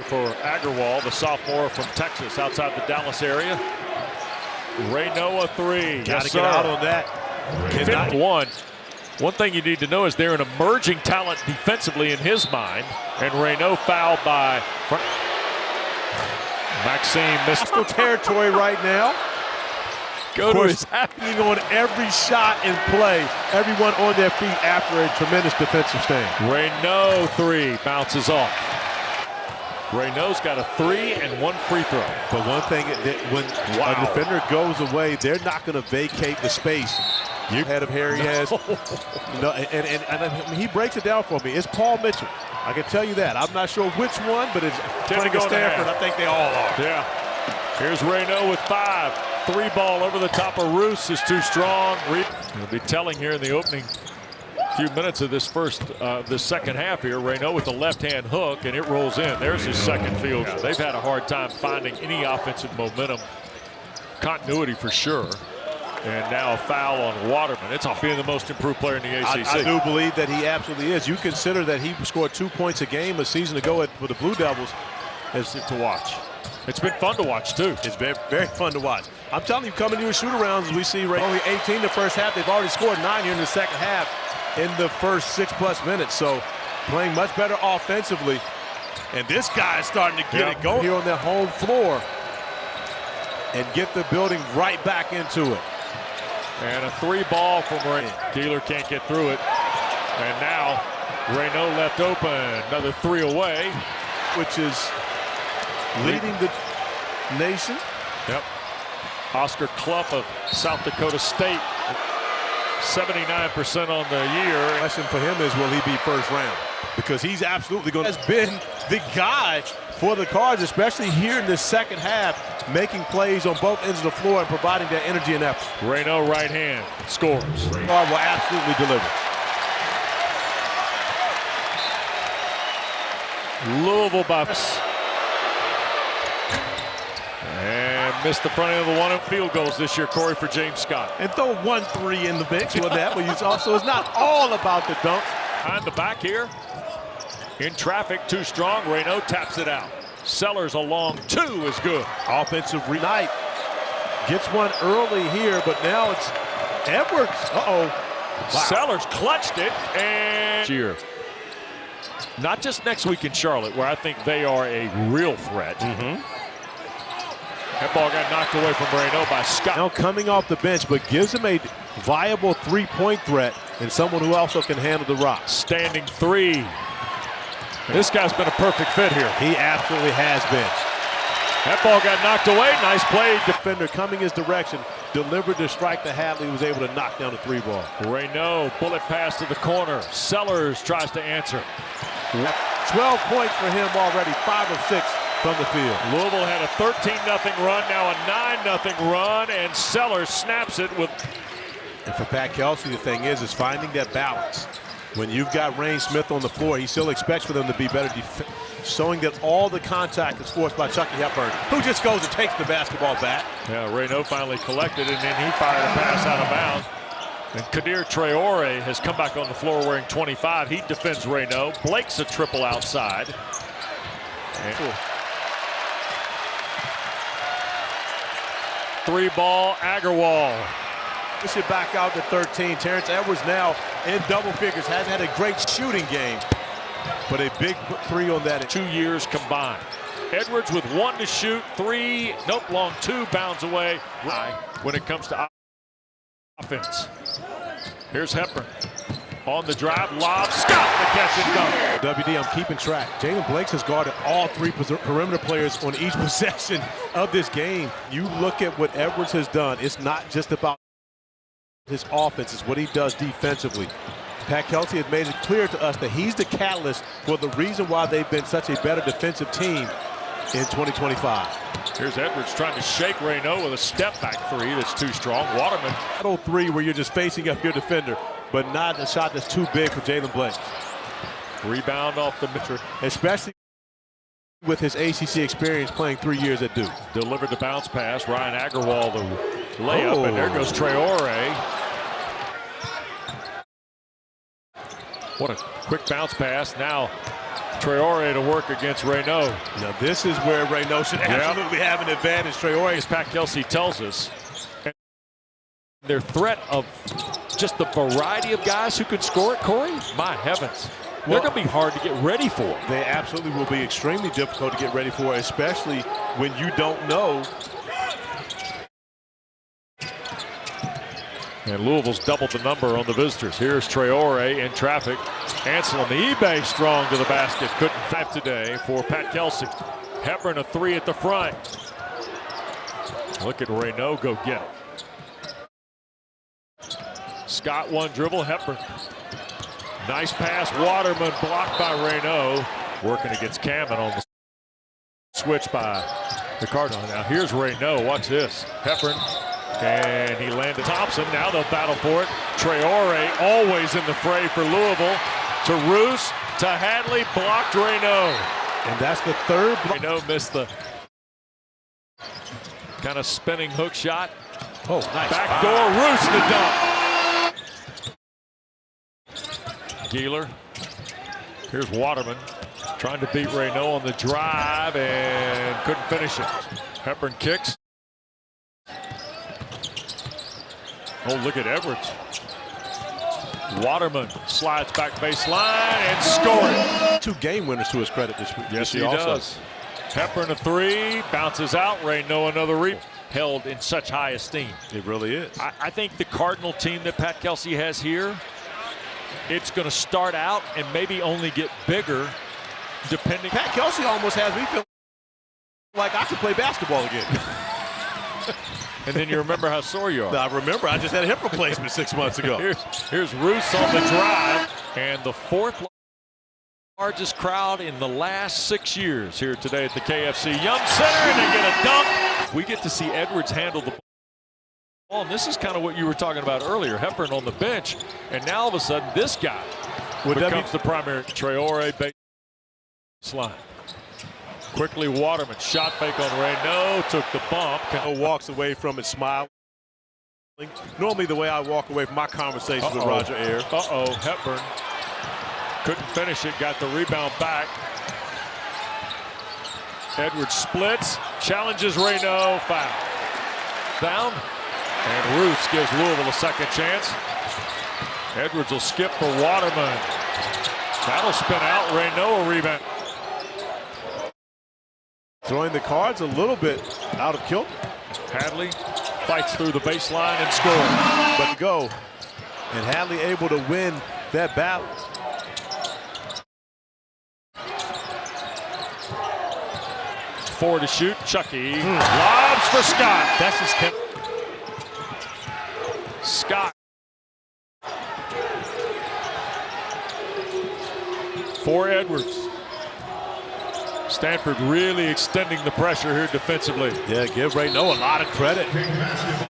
for Agarwal, the sophomore from Texas, outside the Dallas area. Raynaud a three. Got to get out on that. One thing you need to know is they're an emerging talent defensively in his mind. And Raynaud fouled by Maxime. Missed territory right now. Go to his happening on every shot and play. Everyone on their feet after a tremendous defensive stand. Raynaud three bounces off. Raynaud's got a 3 and 1 free throw. But one thing, when a defender goes away, they're not going to vacate the space. You're ahead of Harry has. No, and he breaks it down for me. It's Paul Mitchell. I can tell you that. I'm not sure which one, but it's playing at Stanford. I think they all are. Yeah. Here's Raynaud with 5. 3 ball over the top of Roos is too strong. It'll be telling here in the opening few minutes of this second half here. Raynaud with the left-hand hook, and it rolls in. There's his second field. They've had a hard time finding any offensive momentum. Continuity for sure. And now a foul on Waterman. It's off being the most improved player in the ACC. I do believe that he absolutely is. You consider that he scored 2 points a game a season ago for the Blue Devils. As to watch. It's been fun to watch, too. It's been very fun to watch. I'm telling you, coming to your shoot-arounds, we see only 18 the first half. They've already scored 9 here in the second half in the first 6+ minutes. So playing much better offensively. And this guy is starting to get it going here on their home floor and get the building right back into it. And a 3 ball from Raynaud. Keeler can't get through it. And now Raynaud left open. Another 3 away. Which is leading the nation. Yep. Oscar Clough of South Dakota State. 79% on the year. The question for him is, will he be first round? Because he's absolutely going to has been the guy for the Cards, especially here in the second half, making plays on both ends of the floor and providing that energy and effort. Raynaud right hand scores. Card will absolutely deliver. Louisville Buffs. And missed the front end of the 1 field goals this year, Corey, for James Scott. And throw 1-3 in the mix with that. But also, it's not all about the dunk. Behind the back here. In traffic, too strong. Raynaud taps it out. Sellers a long 2 is good. Offensive night. Gets one early here, but now it's Edwards. Wow. Sellers clutched it and cheer. Not just next week in Charlotte, where I think they are a real threat. That ball got knocked away from Raynaud by Scott. Now coming off the bench, but gives him a viable 3-point threat and someone who also can handle the rock. Standing 3. This guy's been a perfect fit here. He absolutely has been. That ball got knocked away. Nice play. Defender coming his direction, delivered to strike the Hadley, was able to knock down the 3 ball. Raynaud, bullet pass to the corner. Sellers tries to answer. 12 points for him already, 5 of 6 from the field. Louisville had a 13-0 run, now a 9-0 run, and Sellers snaps it with. And for Pat Kelsey, the thing is finding that balance. When you've got Rain Smith on the floor, he still expects for them to be better, showing that all the contact is forced by Chucky Hepburn, who just goes and takes the basketball back. Yeah, Raynaud finally collected, and then he fired a pass out of bounds. And Kadir Traore has come back on the floor wearing 25. He defends Raynaud. Blake's a triple outside. And 3 ball, Agarwal. Push it back out to 13. Terrence Edwards now in double figures. Hasn't had a great shooting game, but a big 3 on that. 2 years combined. Edwards with 1 to shoot, 3, nope, long 2, bounds away when it comes to offense. Here's Hepburn. On the drive, lob, Scott the catch and dunk. WD, I'm keeping track. Jalen Blakes has guarded all 3 perimeter players on each possession of this game. You look at what Edwards has done, it's not just about his offense, it's what he does defensively. Pat Kelsey has made it clear to us that he's the catalyst for the reason why they've been such a better defensive team in 2025. Here's Edwards trying to shake Raynaud with a step-back 3 that's too strong. Waterman. 3 where you're just facing up your defender, but not a shot that's too big for Jalen Blakes. Rebound off the mid, especially with his ACC experience playing 3 years at Duke. Delivered the bounce pass. Ryan Agarwal the layup, and there goes Traore. What a quick bounce pass. Now Traore to work against Raynaud. Now this is where Raynaud should absolutely have an advantage. Traore, as Pat Kelsey tells us, their threat of just the variety of guys who can score it, Corey, my heavens. They're going to be hard to get ready for. They absolutely will be extremely difficult to get ready for, especially when you don't know. And Louisville's doubled the number on the visitors. Here's Traore in traffic. Ansel on the eBay strong to the basket. Couldn't five today for Pat Kelsey. Hepburn a three at the front. Look at Raynaud go get it. Scott one dribble, Hepburn. Nice pass, Waterman blocked by Raynaud. Working against Cameron on the switch by the Cardinal. Now here's Raynaud, watch this. Hepburn, and he landed Thompson. Now they'll battle for it. Traore always in the fray for Louisville. To Roos, to Hadley, blocked Raynaud. And that's the third block. Raynaud missed the kind of spinning hook shot. Oh, nice. Backdoor, Roos the dunk. Geeler. Here's Waterman trying to beat Raynaud on the drive and couldn't finish it. Hepburn kicks. Oh, look at Edwards. Waterman slides back baseline and scoring. 2 game winners to his credit this week. Yes, he does. Hepburn a three, bounces out. Raynaud another rebound. Held in such high esteem. It really is. I think the Cardinal team that Pat Kelsey has here, it's going to start out and maybe only get bigger depending. Pat Kelsey almost has me feel like I could play basketball again. And then you remember how sore you are. I remember. I just had a hip replacement 6 months ago. Here's Roos on the drive. And the fourth largest crowd in the last 6 years here today at the KFC Young Center. And they get a dunk. We get to see Edwards handle the ball. And this is kind of what you were talking about earlier. Hepburn on the bench. And now all of a sudden this guy becomes the primary. Traore baseline. Quickly Waterman, shot fake on Raynaud, took the bump. Walks away from it smiling. Normally the way I walk away from my conversation with Roger Ayers. Hepburn couldn't finish it, got the rebound back. Edwards splits, challenges Raynaud, foul. Down, and Roos gives Louisville a second chance. Edwards will skip for Waterman. That'll spin out, Raynaud a rebound. Throwing the cards a little bit out of kilter. Hadley fights through the baseline and scores. But to go. And Hadley able to win that battle. Four to shoot. Chucky lobs for Scott. That's his Scott. For Edwards. Stanford really extending the pressure here defensively. Yeah, give Raynaud a lot of credit.